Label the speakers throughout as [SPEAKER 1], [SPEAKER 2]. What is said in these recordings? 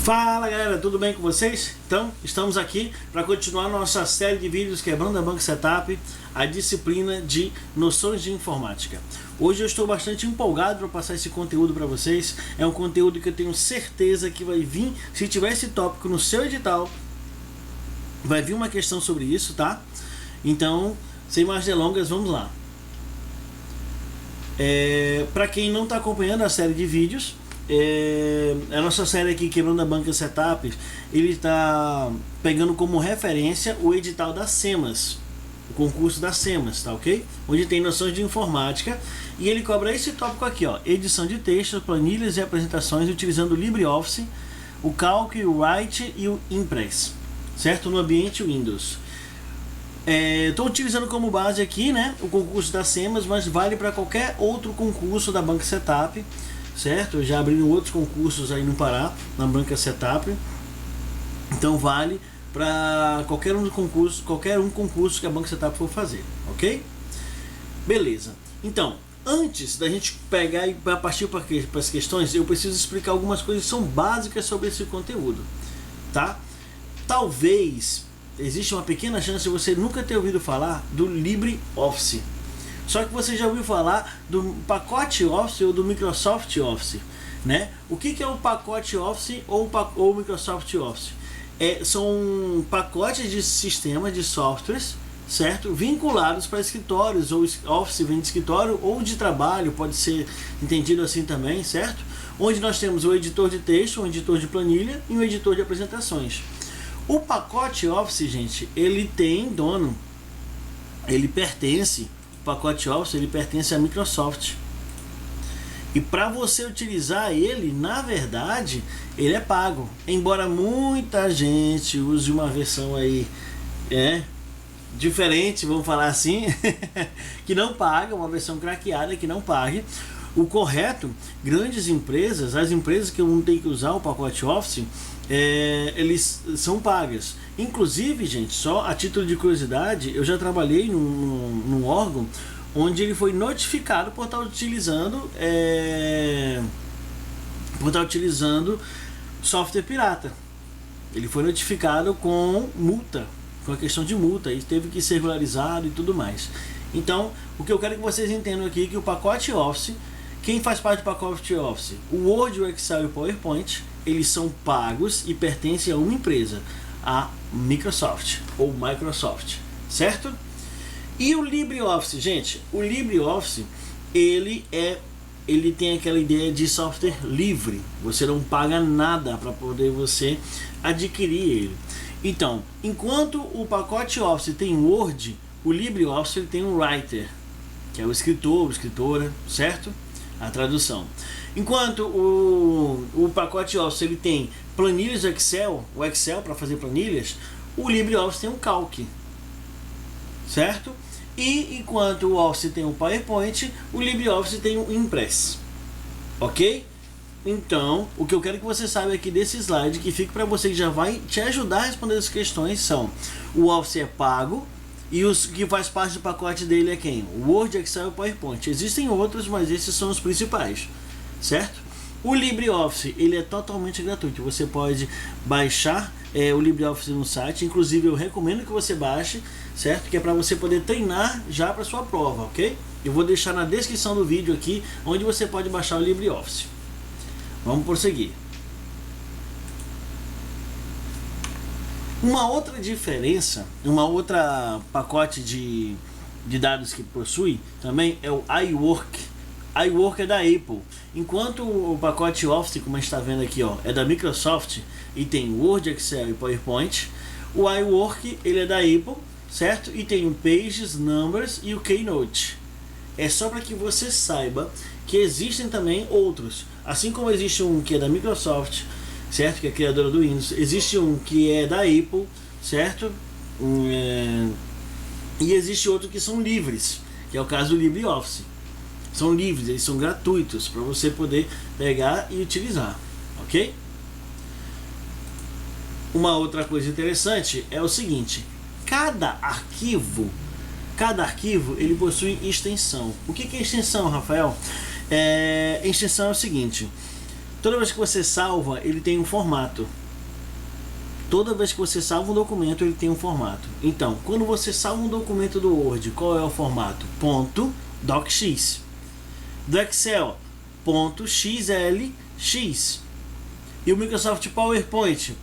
[SPEAKER 1] Fala galera, tudo bem com vocês? Então, estamos aqui para continuar nossa série de vídeos Quebrando a Banca Setup, a disciplina de noções de informática. Hoje eu estou bastante empolgado para passar esse conteúdo para vocês. É um conteúdo que eu tenho certeza que vai vir, se tiver esse tópico no seu edital, vai vir uma questão sobre isso, tá? Então, sem mais delongas, vamos lá. Para quem não está acompanhando a série de vídeos, a nossa série aqui Quebrando a Banca Setup, ele está pegando como referência o edital da SEMAS, o concurso da SEMAS, tá ok? Onde tem noções de informática, e ele cobra esse tópico aqui, ó: edição de textos, planilhas e apresentações utilizando o LibreOffice, o Calc, o Write e o Impress, certo? No ambiente Windows. Estou utilizando como base aqui, né, o concurso da SEMAS, mas vale para qualquer outro concurso da Banca Setup, certo? Eu já abri outros concursos aí no Pará, na Banca Setup, então vale para qualquer um concurso que a Banca Setup for fazer, ok? Beleza. Então, antes da gente pegar e partir para as questões, eu preciso explicar algumas coisas que são básicas sobre esse conteúdo, tá? Talvez existe uma pequena chance de você nunca ter ouvido falar do LibreOffice. Só que você já ouviu falar do pacote Office ou do Microsoft Office, né? O que é o pacote Office ou o Microsoft Office? São pacotes de sistemas, de softwares, certo? Vinculados para escritórios, ou Office vem de escritório ou de trabalho, pode ser entendido assim também, certo? Onde nós temos o editor de texto, o editor de planilha e o editor de apresentações. O pacote Office, gente, ele tem dono, ele pertence... O pacote Office ele pertence à Microsoft, e para você utilizar ele, na verdade, ele é pago, embora muita gente use uma versão aí diferente, vamos falar assim, que não paga, uma versão craqueada que não pague. O correto, grandes empresas, as empresas que não tem que usar o pacote Office, eles são pagas. Inclusive, gente, só a título de curiosidade, eu já trabalhei num órgão onde ele foi notificado por estar utilizando software pirata. Ele foi notificado com multa, com a questão de multa, e teve que ser regularizado e tudo mais. Então, o que eu quero que vocês entendam aqui é que o pacote Office, quem faz parte do pacote Office, o Word, o Excel e o PowerPoint, eles são pagos e pertencem a uma empresa, a Microsoft ou Microsoft, certo? E o LibreOffice, gente, o LibreOffice, ele tem aquela ideia de software livre, você não paga nada para poder você adquirir ele. Então, enquanto o pacote Office tem Word, o LibreOffice ele tem um Writer, que é o escritor, escritora, certo? A tradução. Enquanto o pacote Office ele tem planilhas Excel, o Excel para fazer planilhas, o LibreOffice tem um Calc, certo? E enquanto o Office tem o PowerPoint, o LibreOffice tem o Impress, ok? Então, o que eu quero que você saiba aqui desse slide, que fica para você, que já vai te ajudar a responder as questões, são: o Office é pago, e os que faz parte do pacote dele é quem? O Word, Excel e PowerPoint. Existem outros, mas esses são os principais, certo? O LibreOffice, ele é totalmente gratuito. Você pode baixar o LibreOffice no site. Inclusive, eu recomendo que você baixe, certo? Que é para você poder treinar já para sua prova, ok? Eu vou deixar na descrição do vídeo aqui, onde você pode baixar o LibreOffice. Vamos prosseguir. Uma outra diferença, uma outra pacote de dados que possui também é o iWork. iWork é da Apple, enquanto o pacote Office, como a gente está vendo aqui, ó, é da Microsoft e tem Word, Excel e PowerPoint. O iWork ele é da Apple, certo? E tem o Pages, Numbers e o Keynote. É só para que você saiba que existem também outros, assim como existe um que é da Microsoft, certo? Que é a criadora do Windows. Existe um que é da Apple, certo? E existe outro que são livres, que é o caso do LibreOffice. São livres, eles são gratuitos para você poder pegar e utilizar, ok? Uma outra coisa interessante é o seguinte: cada arquivo ele possui extensão. O que é extensão, Rafael? Extensão é o seguinte: Toda vez que você salva, ele tem um formato. Toda vez que você salva um documento, ele tem um formato. Então, quando você salva um documento do Word, qual é o formato? .docx. Do Excel, .xlx. E o Microsoft PowerPoint,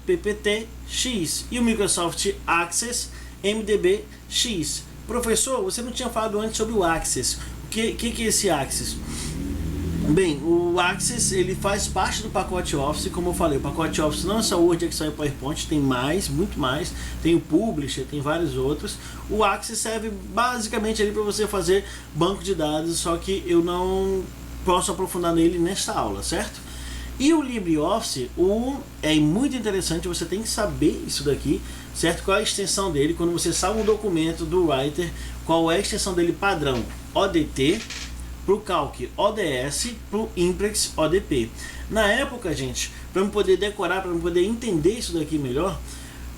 [SPEAKER 1] .pptx. E o Microsoft Access, MDBx. Professor, você não tinha falado antes sobre o Access. O que é esse Access? Bem, o Access ele faz parte do pacote Office, como eu falei. O pacote Office não é só Word, Excel e PowerPoint, tem mais, muito mais. Tem o Publisher, tem vários outros. O Access serve basicamente ali para você fazer banco de dados, só que eu não posso aprofundar nele nesta aula, certo? E o LibreOffice, é muito interessante, você tem que saber isso daqui, certo? Qual é a extensão dele, quando você salva um documento do Writer, qual é a extensão dele padrão? ODT, para o Calc ODS, para o Imprex ODP. Na época, gente, para eu poder decorar, para eu poder entender isso daqui melhor,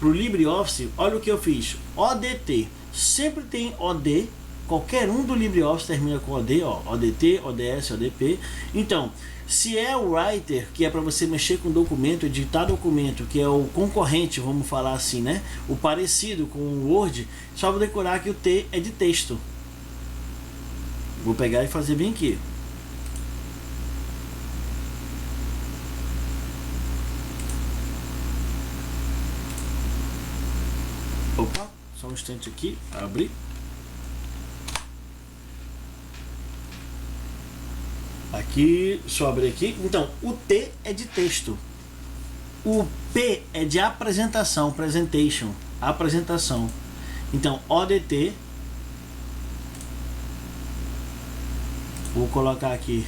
[SPEAKER 1] para o LibreOffice, olha o que eu fiz. ODT, sempre tem OD, qualquer um do LibreOffice termina com OD, ó, ODT, ODS, ODP. Então, se é o Writer, que é para você mexer com documento, editar documento, que é o concorrente, vamos falar assim, né? O parecido com o Word, só vou decorar que o T é de texto. Vou pegar e fazer bem aqui. Opa, só um instante aqui, abrir. Aqui, deixa eu abrir aqui. Então, o T é de texto. O P é de apresentação, presentation, apresentação. Então, ODT. Vou colocar aqui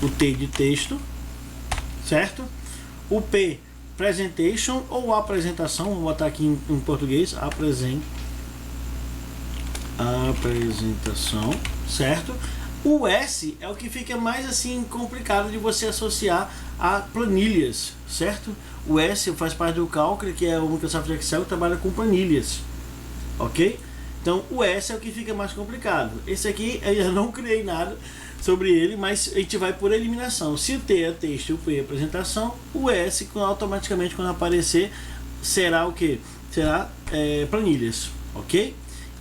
[SPEAKER 1] o T de texto, certo? O P, presentation ou apresentação. Vou botar aqui em português, apresentação, certo? O S é o que fica mais assim complicado de você associar a planilhas, certo? O S faz parte do Calc, que é o Microsoft Excel, que trabalha com planilhas, ok? Então o S é o que fica mais complicado. Esse aqui eu não criei nada sobre ele, mas a gente vai por eliminação. Se o T é texto e o P é apresentação, o S automaticamente quando aparecer será o que? Será planilhas, ok?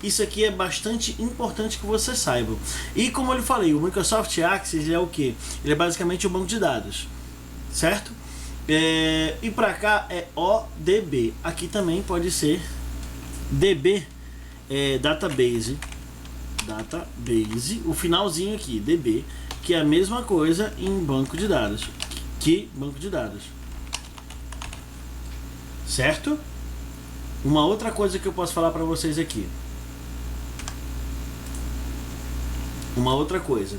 [SPEAKER 1] Isso aqui é bastante importante que você saiba. E como eu lhe falei, o Microsoft Access é o que? Ele é basicamente um banco de dados, certo? E para cá é ODB. Aqui também pode ser DB, database, o finalzinho aqui, DB, que é a mesma coisa em banco de dados. Certo? Uma outra coisa que eu posso falar para vocês aqui. Uma outra coisa.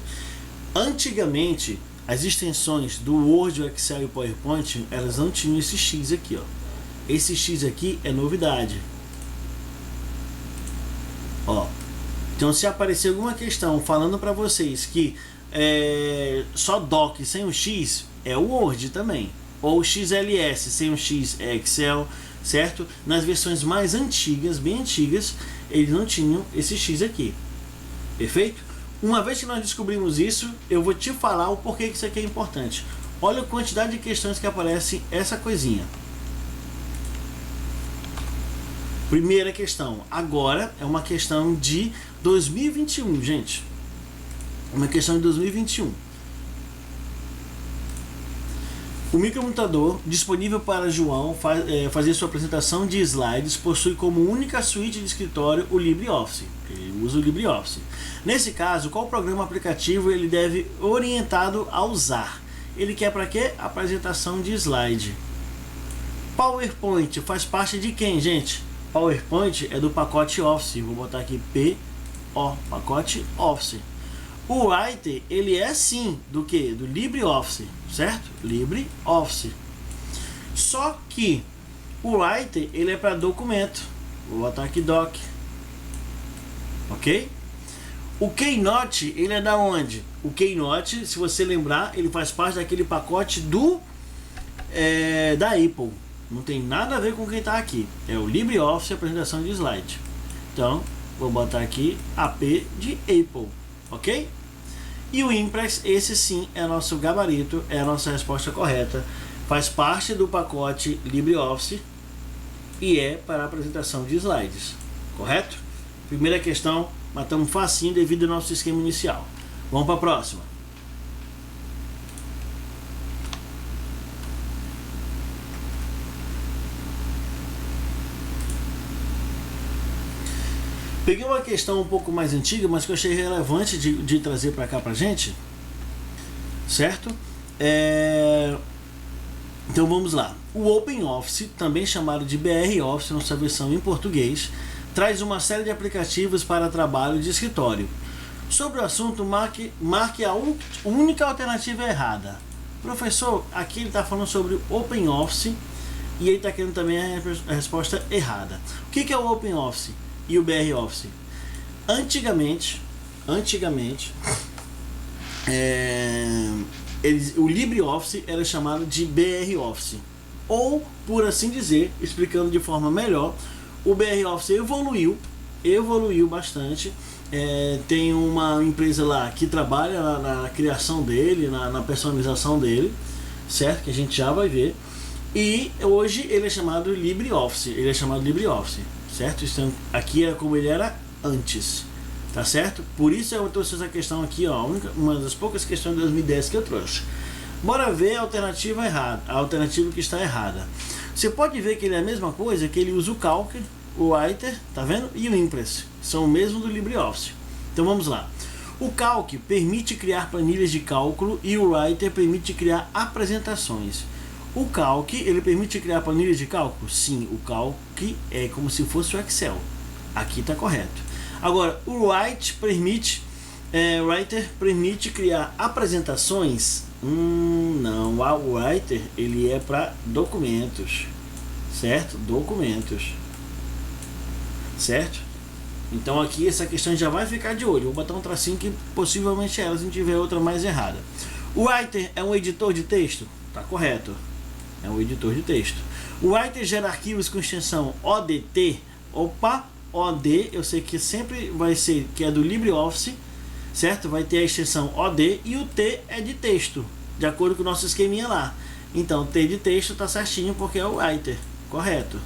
[SPEAKER 1] Antigamente, as extensões do Word, Excel e PowerPoint, elas não tinham esse X aqui, ó. Esse X aqui é novidade. Ó. Então, se aparecer alguma questão falando para vocês que só Doc sem o X, é o Word também. Ou XLS sem o X é Excel, certo? Nas versões mais antigas, bem antigas, eles não tinham esse X aqui. Perfeito? Uma vez que nós descobrimos isso, eu vou te falar o porquê que isso aqui é importante. Olha a quantidade de questões que aparece essa coisinha. Primeira questão. Agora é uma questão de 2021, gente. Uma questão de 2021. O microcomputador disponível para João fazer sua apresentação de slides possui como única suíte de escritório o LibreOffice. Ele usa o LibreOffice. Nesse caso, qual programa aplicativo ele deve orientado a usar? Ele quer para quê? Apresentação de slide. PowerPoint faz parte de quem, gente? PowerPoint é do pacote Office. Vou botar aqui PO, pacote Office. O Writer, ele é sim do que? Do LibreOffice, certo? LibreOffice. Só que o Writer, ele é para documento. Vou botar aqui Doc. Ok? O Keynote, ele é da onde? O Keynote, se você lembrar, ele faz parte daquele pacote da Apple. Não tem nada a ver com quem está aqui. É o LibreOffice apresentação de slide. Então, vou botar aqui AP de Apple. Ok? E o Impress, esse sim é nosso gabarito, é a nossa resposta correta. Faz parte do pacote LibreOffice e é para a apresentação de slides, correto? Primeira questão, matamos facinho devido ao nosso esquema inicial. Vamos para a próxima. Peguei uma questão um pouco mais antiga, mas que eu achei relevante de trazer para cá para gente, certo? Então vamos lá. O OpenOffice, também chamado de BR Office, nossa versão em português, traz uma série de aplicativos para trabalho de escritório. Sobre o assunto, marque a única alternativa errada. Professor, aqui ele está falando sobre o OpenOffice e ele está querendo também a resposta errada. O que é o OpenOffice e o BR Office? Antigamente, o LibreOffice era chamado de BR Office, ou, por assim dizer, explicando de forma melhor, o BR Office evoluiu bastante. Tem uma empresa lá que trabalha na criação dele, na personalização dele, certo? Que a gente já vai ver. E hoje ele é chamado LibreOffice, certo? Então, aqui é como ele era antes, tá certo? Por isso eu trouxe essa questão aqui, ó, uma das poucas questões de 2010 que eu trouxe. Bora ver a alternativa errada, a alternativa que está errada. Você pode ver que ele é a mesma coisa, que ele usa o Calc, o Writer, tá vendo? E o Impress, são o mesmo do LibreOffice. Então vamos lá. O Calc permite criar planilhas de cálculo e o Writer permite criar apresentações. O Calc, ele permite criar planilhas de cálculo? Sim, o Calc é como se fosse o Excel. Aqui está correto. Agora, o Writer permite criar apresentações? Não, o Writer ele é para documentos, certo? Documentos, certo? Então aqui essa questão já vai ficar de olho. Vou botar um tracinho que possivelmente ela, se não tiver outra mais errada. O Writer é um editor de texto? Tá correto. É um editor de texto. O Writer gera arquivos com extensão ODT. Opa, OD, eu sei que sempre vai ser que é do LibreOffice, certo? Vai ter a extensão OD e o T é de texto, de acordo com o nosso esqueminha lá. Então, T de texto tá certinho porque é o Writer, correto.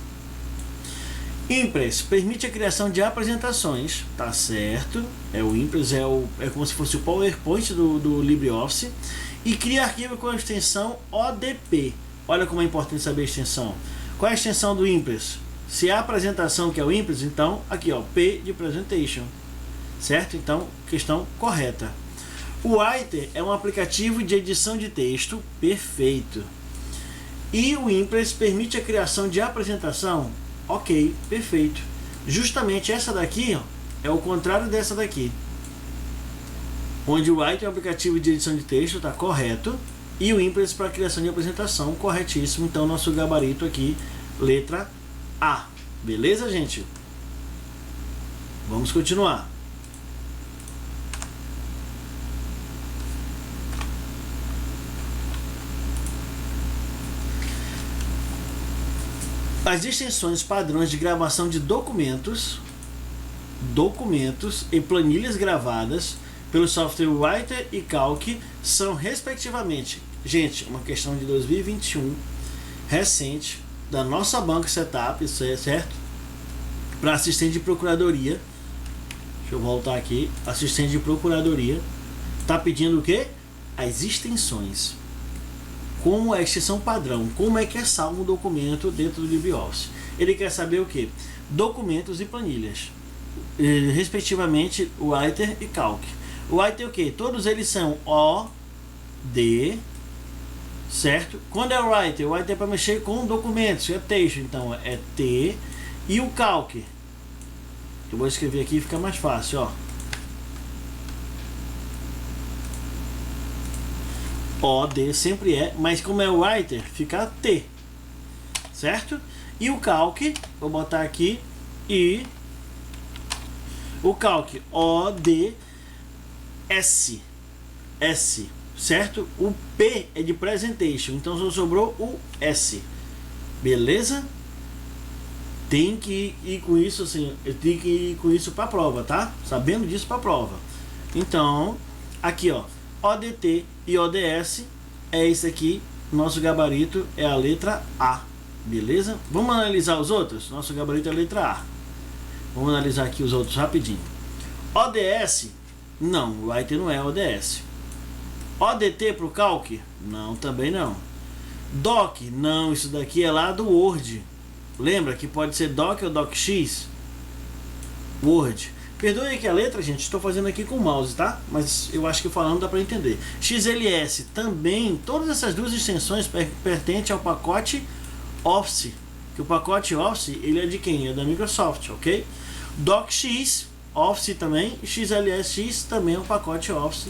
[SPEAKER 1] Impress permite a criação de apresentações, tá certo? O Impress é como se fosse o PowerPoint do LibreOffice e cria arquivo com a extensão ODP. Olha como é importante saber a extensão. Qual é a extensão do Impress? Se é a apresentação que é o Impress, então aqui ó, P de Presentation, certo? Então, questão correta. O Writer é um aplicativo de edição de texto, perfeito. E o Impress permite a criação de apresentação, ok, perfeito. Justamente essa daqui ó, é o contrário dessa daqui, onde o Writer é um aplicativo de edição de texto, tá correto, e o Impress para criação de apresentação, corretíssimo. Então nosso gabarito aqui, letra A. Beleza, gente? Vamos continuar. As extensões padrões de gravação de documentos e planilhas gravadas pelo software Writer e Calc são respectivamente, gente, uma questão de 2021, recente, da nossa banca Setup, certo? Para assistente de procuradoria. Deixa eu voltar aqui. Assistente de procuradoria tá pedindo o quê? As extensões. Como é a extensão padrão? Como é que é salvo um documento dentro do LibreOffice? Ele quer saber o quê? Documentos e planilhas, respectivamente Writer e Calc. O Writer é o quê? Todos eles são OD, certo? Quando é o Writer é para mexer com documentos, é texto, então é T. E o Calc, eu vou escrever aqui, fica mais fácil, ó. OD sempre é, mas como é o Writer, fica T, certo? E o Calc, vou botar aqui, e o Calc, OD, S, certo? O P é de Presentation, então só sobrou o S, beleza? Tem que ir com isso assim, eu tenho que ir com isso para a prova, tá? Sabendo disso para a prova. Então, Aqui, ó, ODT e ODS é isso aqui. Nosso gabarito é a letra A, beleza? Vamos analisar os outros? Nosso gabarito é a letra A. Vamos analisar aqui os outros rapidinho. ODS, não, o Writer não é ODS. ODT para o Calc? Não, também não. Doc? Não, isso daqui é lá do Word. Lembra que pode ser Doc ou DocX? Word. Perdoe aqui a letra, gente, estou fazendo aqui com o mouse, tá? Mas eu acho que falando dá para entender. XLS também, todas essas duas extensões pertencem ao pacote Office. Que o pacote Office, ele é de quem? É da Microsoft, ok? DocX, Office também, XLSX também é um pacote Office.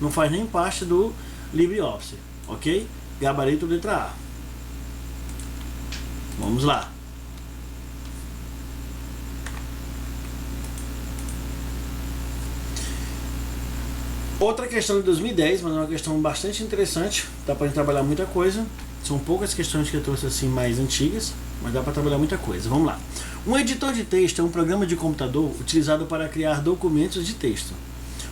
[SPEAKER 1] Não faz nem parte do LibreOffice, ok? Gabarito letra A. Vamos lá. Outra questão de 2010, mas é uma questão bastante interessante. Dá para trabalhar muita coisa. São poucas questões que eu trouxe assim mais antigas, mas dá para trabalhar muita coisa. Vamos lá. Um editor de texto é um programa de computador utilizado para criar documentos de texto.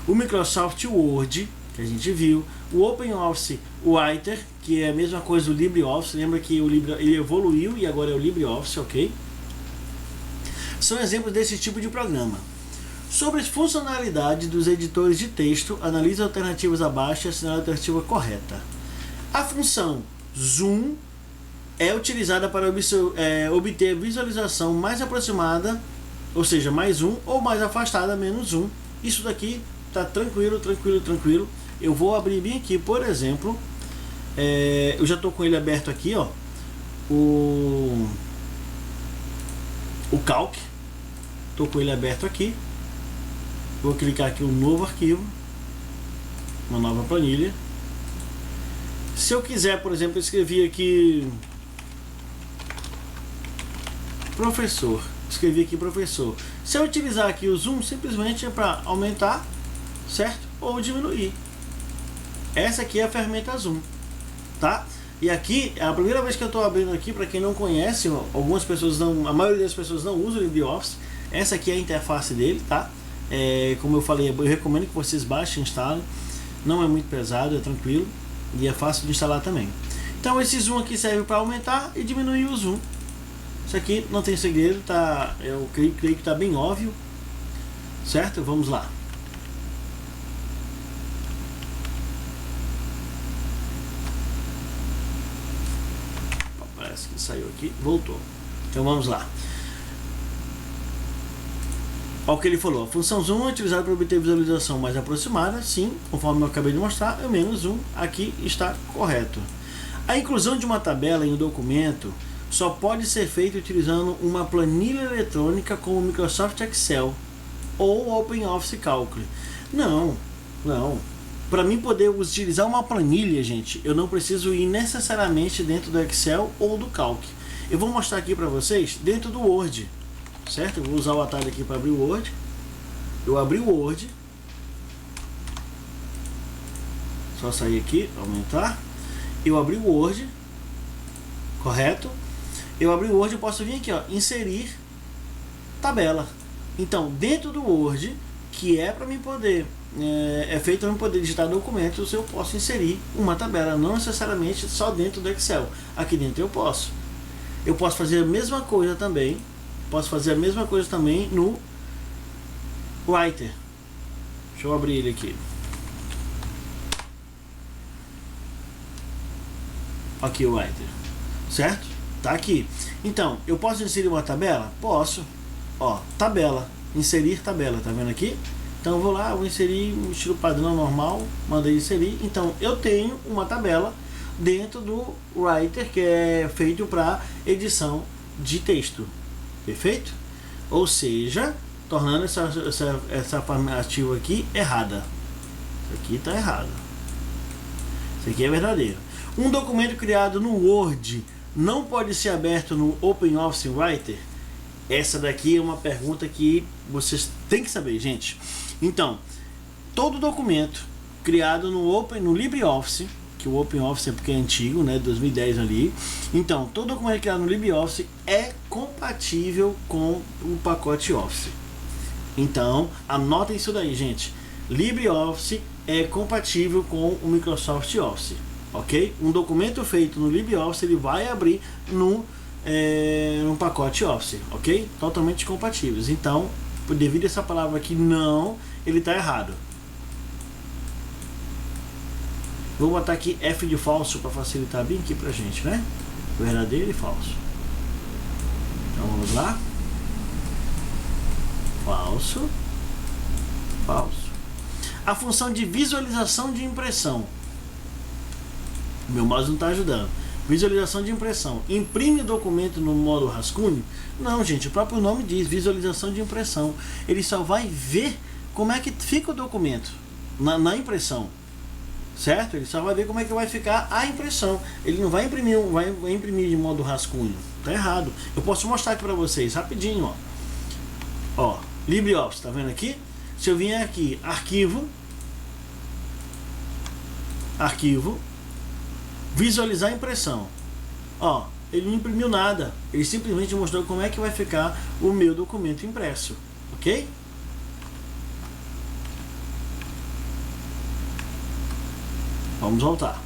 [SPEAKER 1] O Microsoft Word, que a gente viu, o OpenOffice Writer, que é a mesma coisa do LibreOffice. Lembra que ele evoluiu e agora é o LibreOffice, ok? São exemplos desse tipo de programa. Sobre as funcionalidades dos editores de texto, analise alternativas abaixo e assinale a alternativa correta. A função Zoom é utilizada para obter visualização mais aproximada, ou seja, mais um, ou mais afastada, menos um. Isso daqui tá tranquilo, tranquilo, tranquilo. Eu vou abrir bem aqui, por exemplo, eu já estou com ele aberto aqui, ó, o Calc. Estou com ele aberto aqui. Vou clicar aqui um novo arquivo, uma nova planilha. Se eu quiser, por exemplo, escrever aqui professor, escrevi aqui professor. Se eu utilizar aqui o zoom, simplesmente é para aumentar, certo? Ou diminuir. Essa aqui é a ferramenta zoom, tá? E aqui é a primeira vez que eu estou abrindo aqui. Para quem não conhece, algumas pessoas não, a maioria das pessoas não usa o LibreOffice. Essa aqui é a interface dele, tá? Como eu falei, eu recomendo que vocês baixem e instalem. Não é muito pesado, é tranquilo e é fácil de instalar também. Então esse zoom aqui serve para aumentar e diminuir o zoom. Isso aqui não tem segredo, tá? Eu creio que está bem óbvio, certo? Vamos lá. Parece que saiu aqui, voltou. Então vamos lá. Olha o que ele falou, a função zoom é utilizada para obter visualização mais aproximada, sim, conforme eu acabei de mostrar, é menos zoom, aqui está correto. A inclusão de uma tabela em um documento só pode ser feita utilizando uma planilha eletrônica como o Microsoft Excel ou o OpenOffice Calc. Não. Para mim poder utilizar uma planilha, gente, eu não preciso ir necessariamente dentro do Excel ou do Calc. Eu vou mostrar aqui para vocês dentro do Word. Certo? Eu vou usar o atalho aqui para abrir o Word. Eu abri o Word. Só sair aqui, aumentar. Eu abri o Word. Correto? Eu abri o Word, eu posso vir aqui, ó, inserir tabela. Então, dentro do Word, que é para mim poder, é feito para mim poder digitar documentos, eu posso inserir uma tabela, não necessariamente só dentro do Excel. Aqui dentro eu posso. Eu posso fazer a mesma coisa também. Posso fazer a mesma coisa também no Writer. Deixa eu abrir ele aqui. Aqui o Writer. Certo? Tá aqui. Então, eu posso inserir uma tabela? Posso. Ó, tabela. Inserir tabela. Tá vendo aqui? Então eu vou lá, vou inserir um estilo padrão normal. Mandei inserir. Então eu tenho uma tabela dentro do Writer que é feito para edição de texto. Perfeito? Ou seja, tornando essa afirmativa aqui errada. Isso aqui está errado. Isso aqui é verdadeiro. Um documento criado no Word não pode ser aberto no OpenOffice Writer? Essa daqui é uma pergunta que vocês têm que saber, gente. Então, todo documento criado no LibreOffice, que o OpenOffice é porque é antigo, né, 2010 ali. Então, todo documento criado no LibreOffice é compatível com o pacote Office. Então, anotem isso daí, gente. LibreOffice é compatível com o Microsoft Office, ok? Um documento feito no LibreOffice ele vai abrir no pacote Office, ok? Totalmente compatíveis. Então, devido a essa palavra aqui não, ele está errado. Vou botar aqui F de falso para facilitar bem aqui pra gente, né? Verdadeiro e falso. Então vamos lá. Falso. Falso. A função de visualização de impressão. Meu mouse não está ajudando. Visualização de impressão. Imprime o documento no modo rascunho? Não, gente, o próprio nome diz visualização de impressão. Ele só vai ver como é que fica o documento na impressão. Certo? Ele só vai ver como é que vai ficar a impressão. Ele não vai imprimir de modo rascunho. Tá errado. Eu posso mostrar aqui para vocês rapidinho, ó. Ó, LibreOffice, tá vendo aqui? Se eu vier aqui, arquivo, visualizar a impressão. Ó, ele não imprimiu nada. Ele simplesmente mostrou como é que vai ficar o meu documento impresso. Ok? Vamos voltar.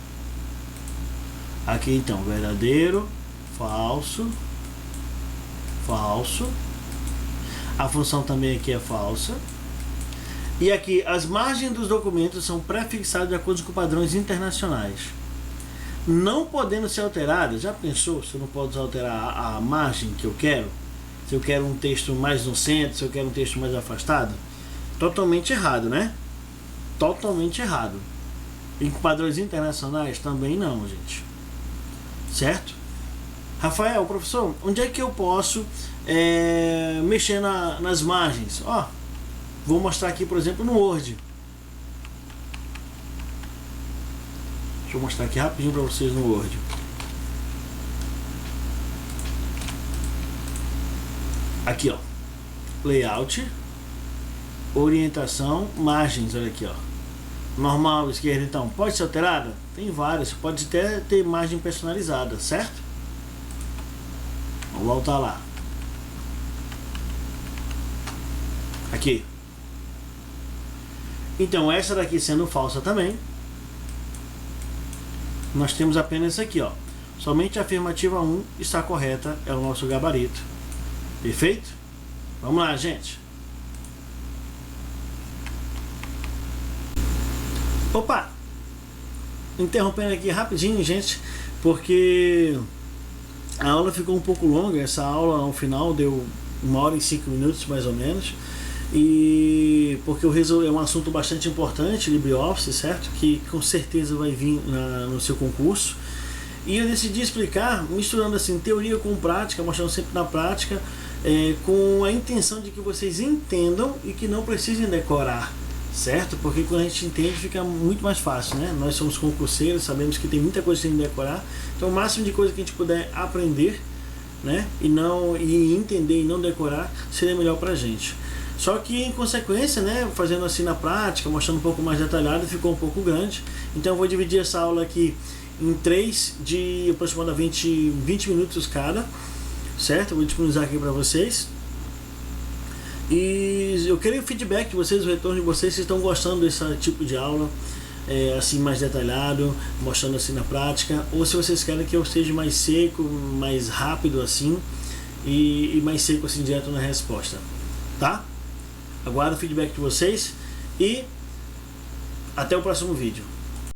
[SPEAKER 1] Aqui então, verdadeiro, falso, falso. A função também aqui é falsa. E aqui, as margens dos documentos são pré-fixadas de acordo com padrões internacionais. Não podendo ser alteradas. Já pensou se eu não posso alterar a margem que eu quero? Se eu quero um texto mais no centro, se eu quero um texto mais afastado? Totalmente errado, né? Totalmente errado. Em padrões internacionais também não, gente. Certo? Rafael, professor, onde é que eu posso mexer nas margens? Ó, vou mostrar aqui, por exemplo, no Word. Deixa eu mostrar aqui rapidinho para vocês no Word. Aqui, ó. Layout, orientação, margens, olha aqui, ó. Normal, esquerda, então, pode ser alterada? Tem várias, pode até ter margem personalizada, certo? Vamos voltar lá. Aqui. Então, essa daqui sendo falsa também. Nós temos apenas isso aqui, ó. Somente a afirmativa 1 está correta, é o nosso gabarito. Perfeito? Vamos lá, gente. Opa! Interrompendo aqui rapidinho, gente, porque a aula ficou um pouco longa. Essa aula ao final deu 1 hora e 5 minutos mais ou menos. E porque é um assunto bastante importante, LibreOffice, certo? Que com certeza vai vir no seu concurso. E eu decidi explicar, misturando assim teoria com prática, mostrando sempre na prática, com a intenção de que vocês entendam e que não precisem decorar. Certo? Porque quando a gente entende fica muito mais fácil, né? Nós somos concurseiros, sabemos que tem muita coisa que tem que decorar. Então o máximo de coisa que a gente puder aprender, né? E entender e não decorar seria melhor pra gente. Só que em consequência, né? Fazendo assim na prática, mostrando um pouco mais detalhado, ficou um pouco grande. Então eu vou dividir essa aula aqui em 3 de aproximadamente 20 minutos cada. Certo? Eu vou disponibilizar aqui pra vocês. E eu queria o feedback de vocês, o retorno de vocês, se estão gostando desse tipo de aula, assim mais detalhado, mostrando assim na prática, ou se vocês querem que eu seja mais seco, mais rápido assim, e mais seco assim direto na resposta, tá? Aguardo o feedback de vocês e até o próximo vídeo.